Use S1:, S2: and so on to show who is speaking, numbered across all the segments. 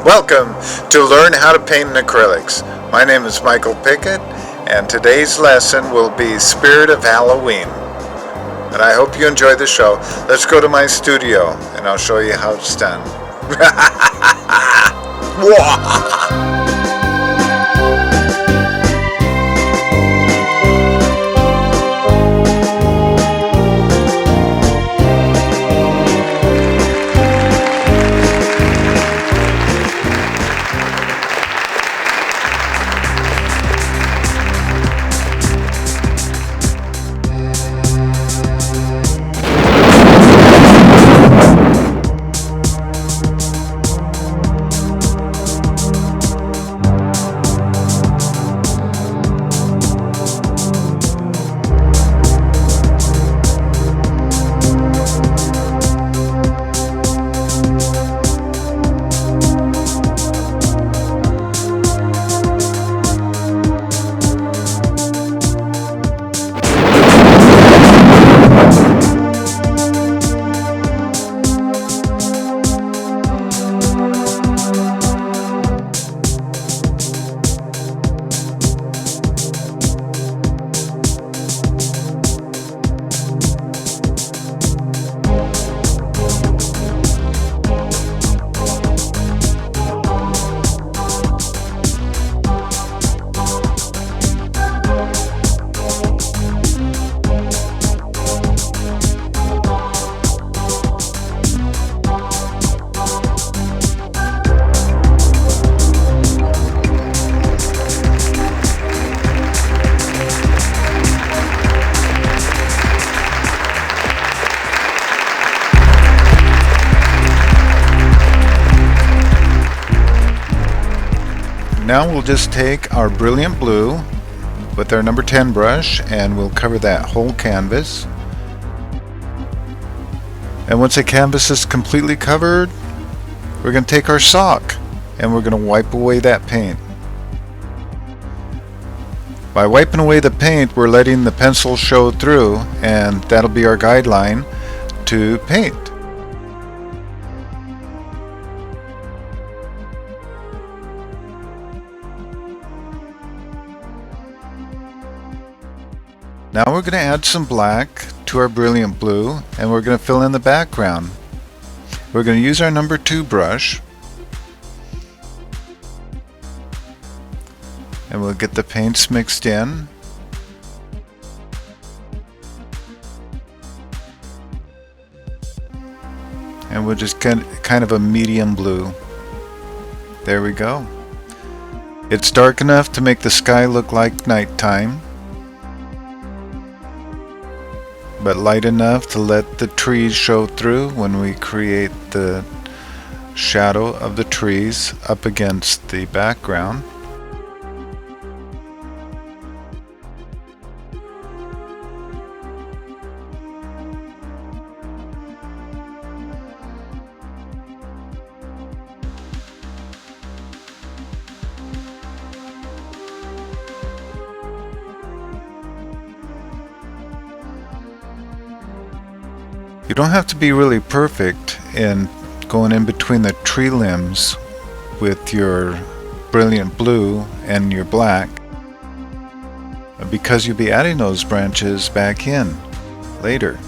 S1: Welcome to Learn How to Paint in Acrylics. My name is Michael Pickett, and today's lesson will be Spirit of Halloween. And I hope you enjoy the show. Let's go to my studio, and I'll show you how it's done. Now we'll just take our brilliant blue with our number 10 brush and we'll cover that whole canvas. And once the canvas is completely covered, we're going to take our sock and we're going to wipe away that paint. By wiping away the paint, we're letting the pencil show through, and that'll be our guideline to paint. Now we're going to add some black to our brilliant blue, and we're going to fill in the background. We're going to use our number 2 brush, and we'll get the paints mixed in. And we'll just get kind of a medium blue. There we go. It's dark enough to make the sky look like nighttime, but light enough to let the trees show through when we create the shadow of the trees up against the background. You don't have to be really perfect in going in between the tree limbs with your brilliant blue and your black, because you'll be adding those branches back in later.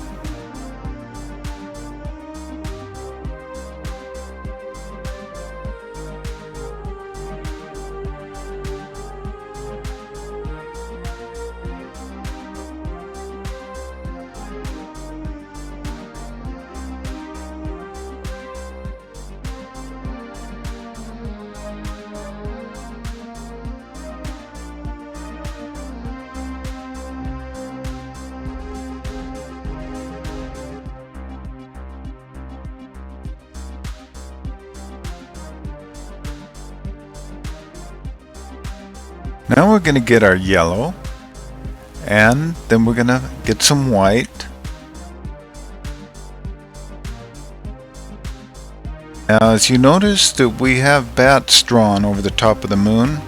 S1: Now we're going to get our yellow, and then we're going to get some white. Now as you notice that we have bats drawn over the top of the moon.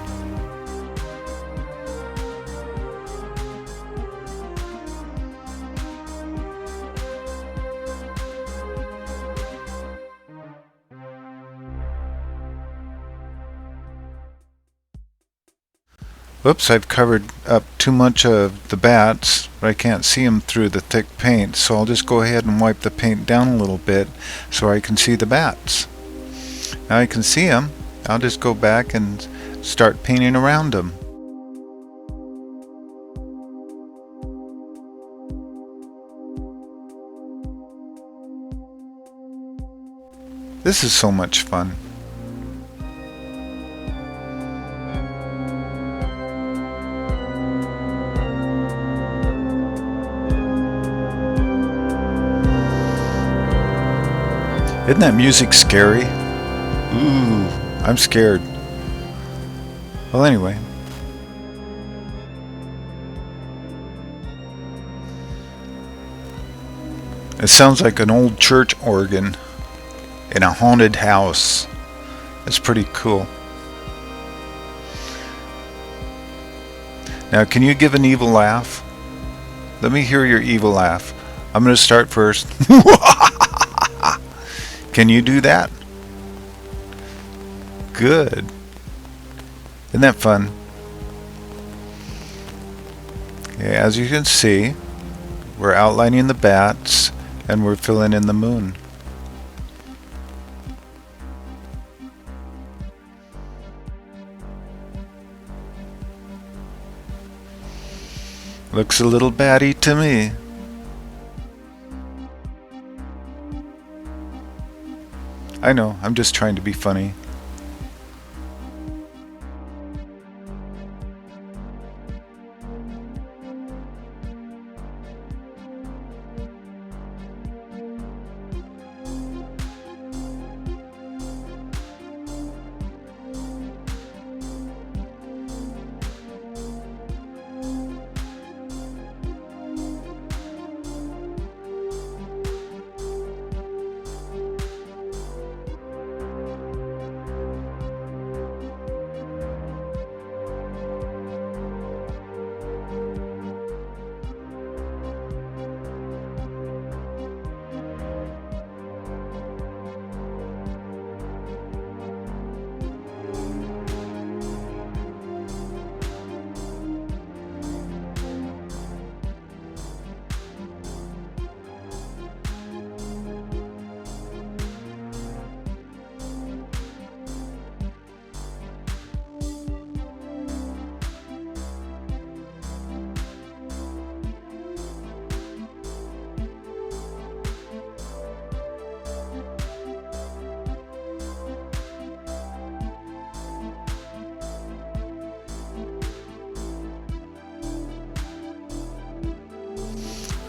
S1: Whoops, I've covered up too much of the bats, but I can't see them through the thick paint, so I'll just go ahead and wipe the paint down a little bit so I can see the bats. Now I can see them. I'll just go back and start painting around them. This is so much fun. Isn't that music scary? Ooh, I'm scared. Well, anyway. It sounds like an old church organ in a haunted house. That's pretty cool. Now, can you give an evil laugh? Let me hear your evil laugh. I'm going to start first. Can you do that? Good. Isn't that fun? Okay, as you can see, we're outlining the bats and we're filling in the moon. Looks a little batty to me. I know, I'm just trying to be funny.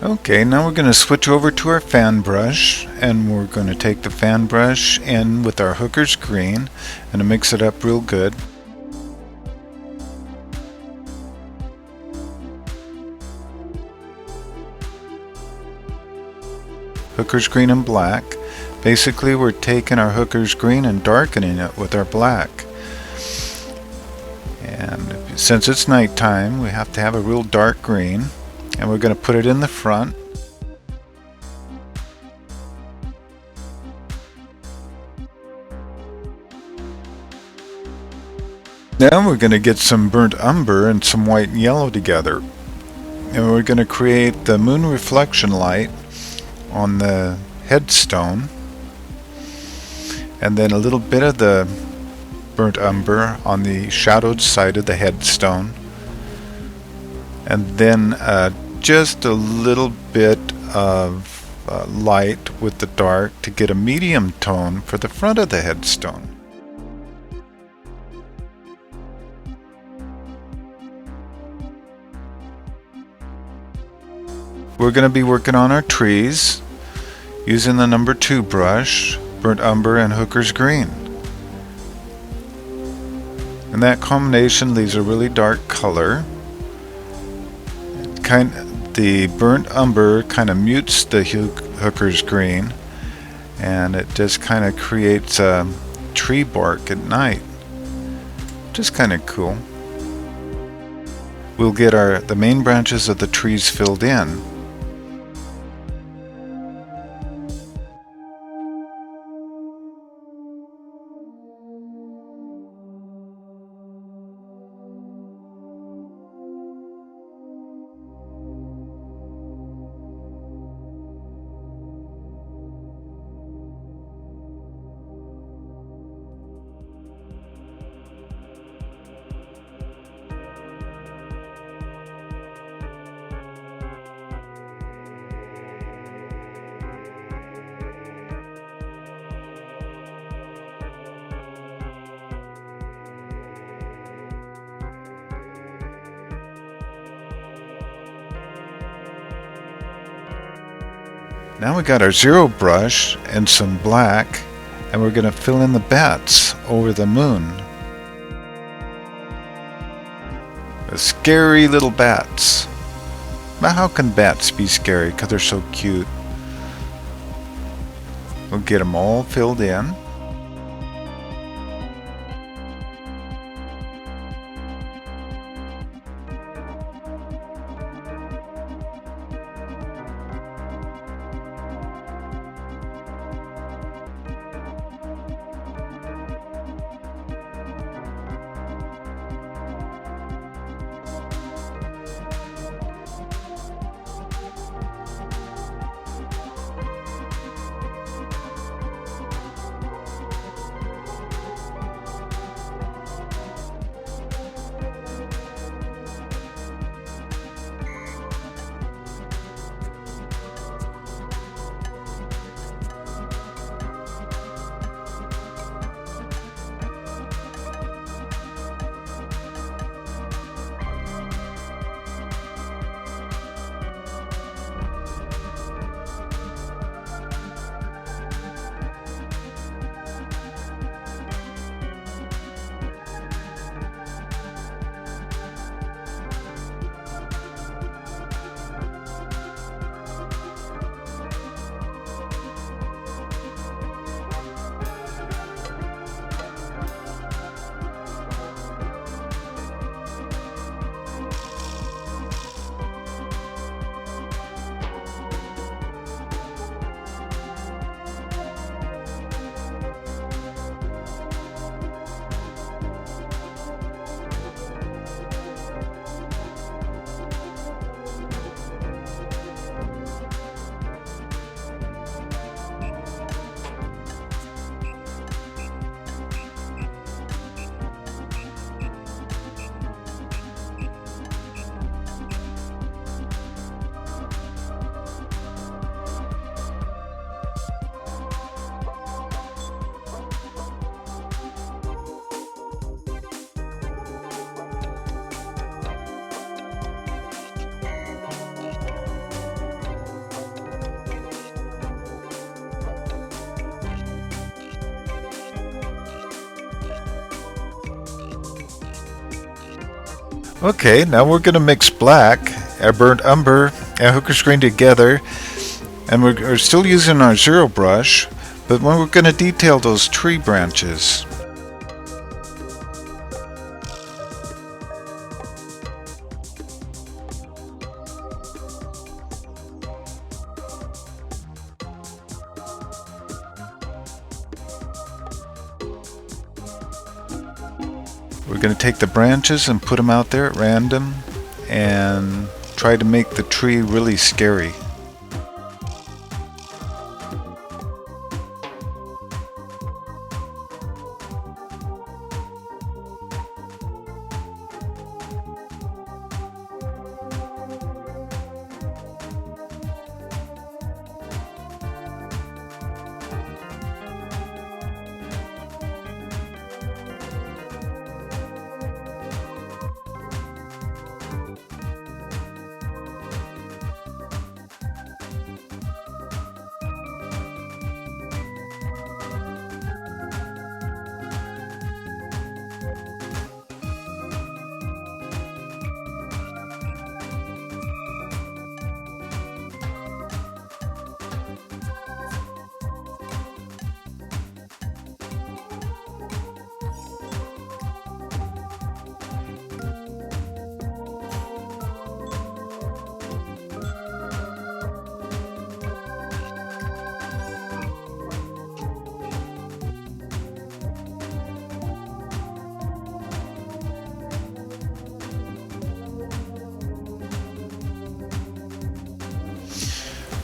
S1: Okay, now we're going to switch over to our fan brush, and we're going to take the fan brush in with our Hooker's green and mix it up real good. Hooker's green and black. Basically, we're taking our Hooker's green and darkening it with our black. And since it's nighttime, we have to have a real dark green. And we're going to put it in the front. Then we're going to get some burnt umber and some white and yellow together. And we're going to create the moon reflection light on the headstone. And then a little bit of the burnt umber on the shadowed side of the headstone. And then just a little bit of light with the dark to get a medium tone for the front of the headstone. We're going to be working on our trees using the number 2 brush, burnt umber and Hooker's green. And that combination leaves a really dark color. The burnt umber kind of mutes the Hooker's green, and it just kind of creates a tree bark at night. Just kind of cool. We'll get the main branches of the trees filled in. Now we got our zero brush and some black, and we're going to fill in the bats over the moon. The scary little bats. Now how can bats be scary? Because they're so cute. We'll get them all filled in. Okay, now we're going to mix black, our burnt umber, and hooker's green together, and we're still using our zero brush, but when we're going to detail those tree branches. We're going to take the branches and put them out there at random and try to make the tree really scary.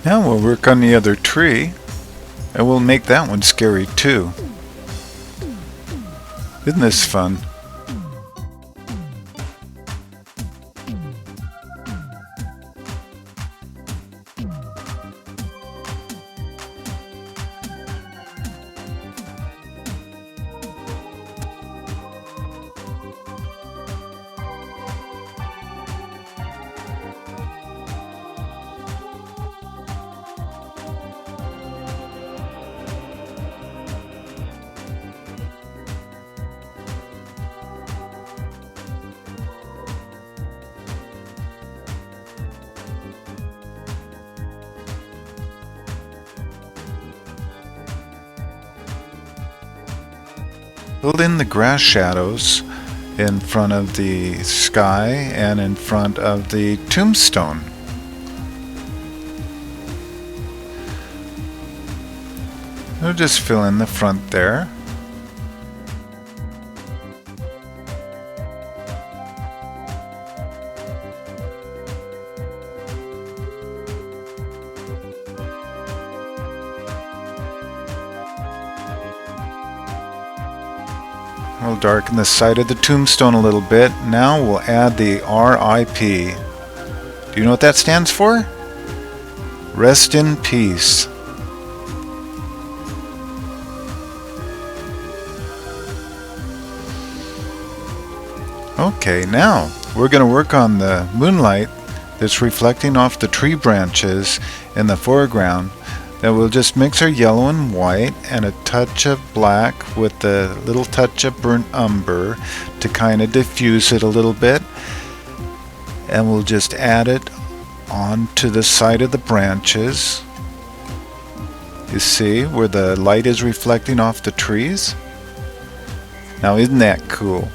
S1: Now we'll work on the other tree, and we'll make that one scary too. Isn't this fun? Build in the grass shadows in front of the sky and in front of the tombstone. We'll just fill in the front there. We'll darken the side of the tombstone a little bit. Now we'll add the RIP. Do you know what that stands for? Rest in peace. Okay, now we're going to work on the moonlight that's reflecting off the tree branches in the foreground. Then we'll just mix our yellow and white and a touch of black with a little touch of burnt umber to kind of diffuse it a little bit. And we'll just add it onto the side of the branches. You see where the light is reflecting off the trees? Now isn't that cool?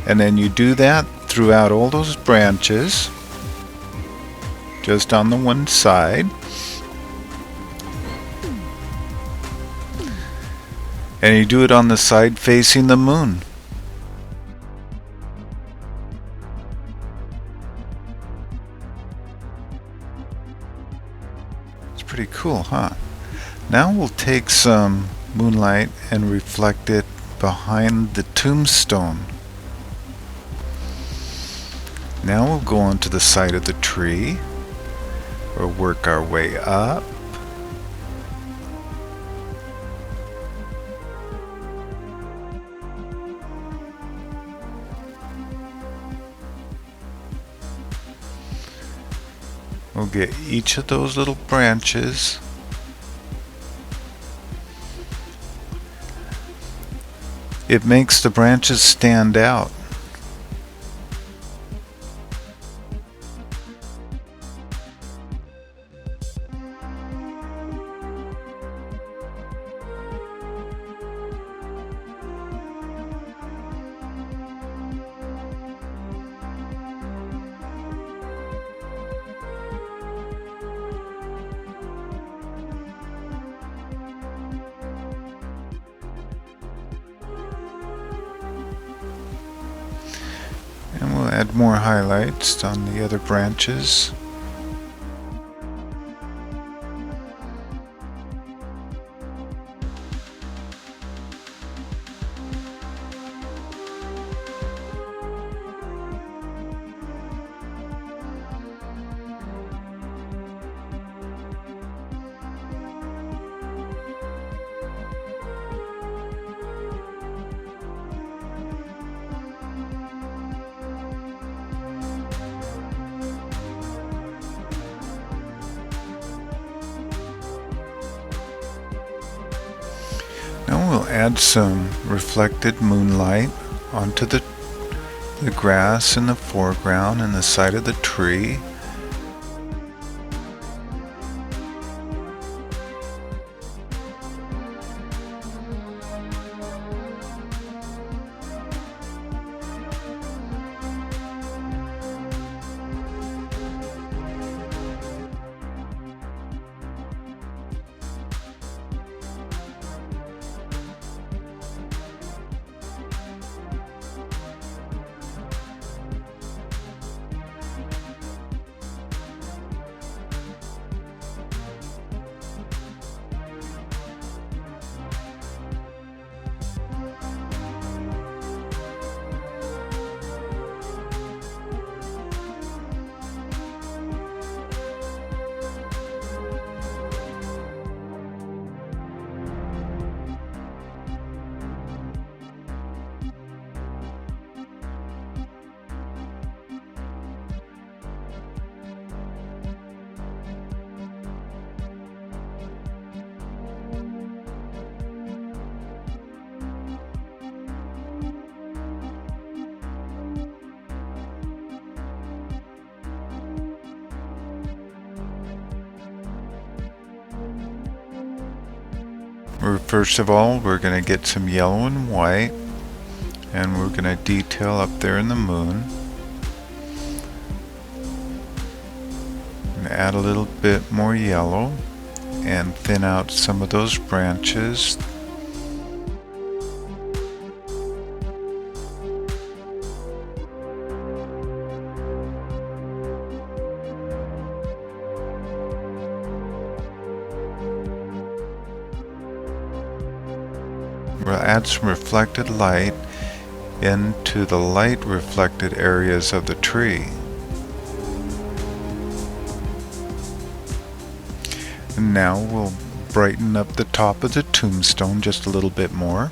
S1: And then you do that throughout all those branches, just on the one side. And you do it on the side facing the moon. It's pretty cool, huh? Now we'll take some moonlight and reflect it behind the tombstone. Now we'll go onto the side of the tree. We'll work our way up. We'll get each of those little branches. It makes the branches stand out. And we'll add more highlights on the other branches. Now we'll add some reflected moonlight onto the grass in the foreground and the side of the tree. First of all, we're going to get some yellow and white, and we're going to detail up there in the moon. And add a little bit more yellow and thin out some of those branches. We'll add some reflected light into the light reflected areas of the tree. And now we'll brighten up the top of the tombstone just a little bit more.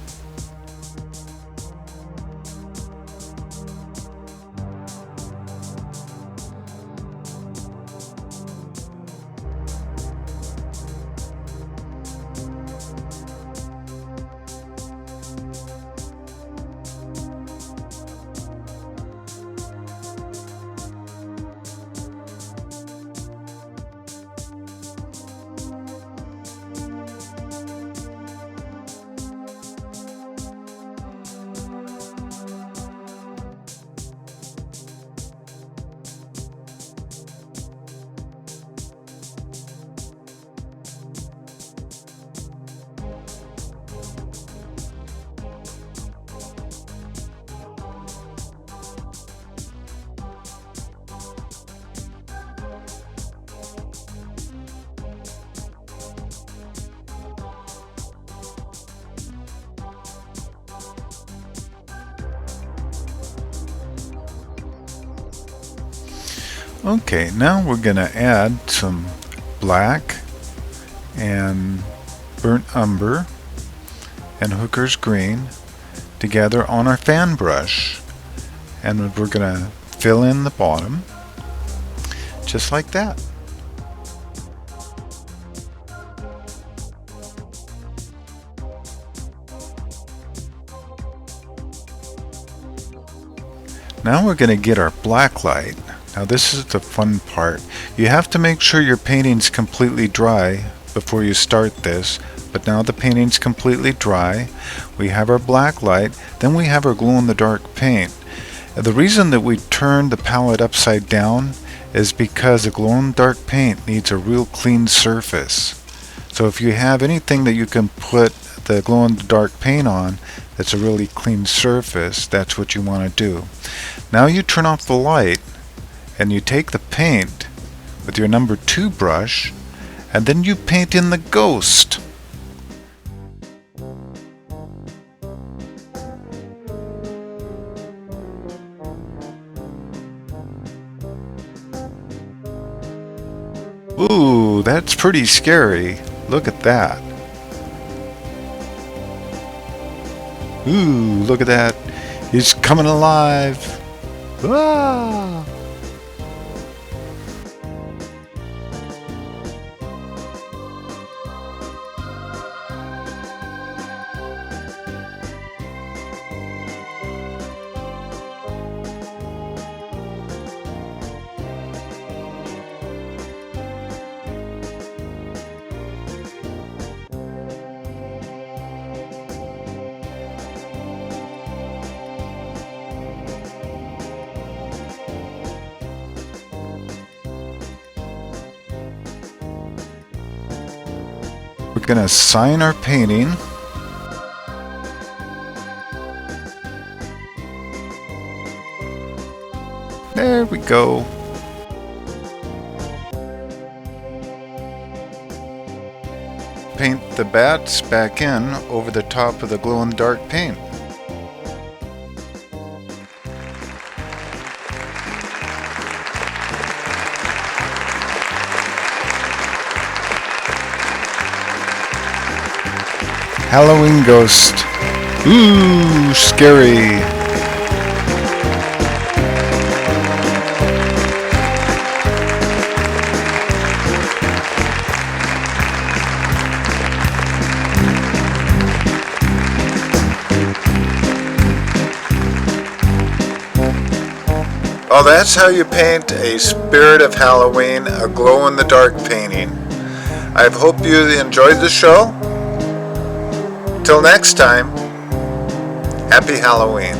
S1: Okay, now we're going to add some black and burnt umber and hooker's green together on our fan brush, and we're going to fill in the bottom just like that. Now we're going to get our black light. Now this is the fun part. You have to make sure your painting's completely dry before you start this, but now the painting's completely dry. We have our black light, then we have our glow-in-the-dark paint. The reason that we turned the palette upside down is because the glow-in-the-dark paint needs a real clean surface. So if you have anything that you can put the glow-in-the-dark paint on that's a really clean surface, that's what you want to do. Now you turn off the light, and you take the paint with your number 2 brush, and then you paint in the ghost. Ooh, that's pretty scary. Look at that. Ooh, look at that. He's coming alive. Ah! We're going to sign our painting. There we go. Paint the bats back in over the top of the glow-in-the-dark paint. Halloween ghost. Ooh, scary. Oh, that's how you paint a Spirit of Halloween, a glow-in-the-dark painting. I hope you enjoyed the show. Till next time, happy Halloween.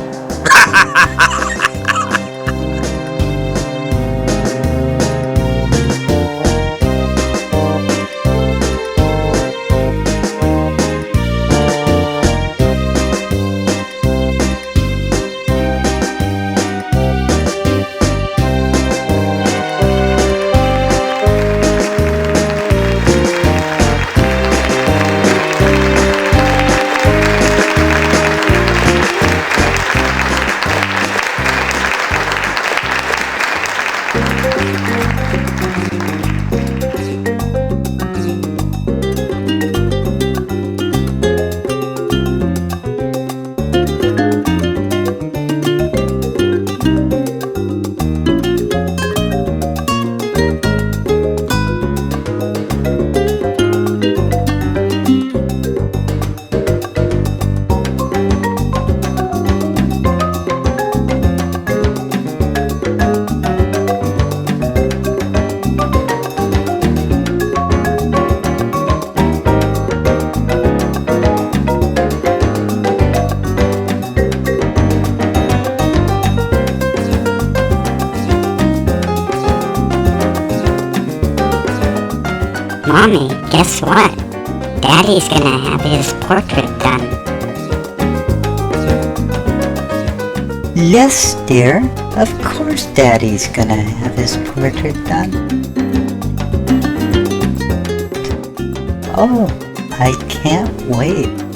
S2: Mommy, guess what? Daddy's gonna have his portrait done.
S3: Yes, dear. Of course Daddy's gonna have his portrait done. Oh, I can't wait.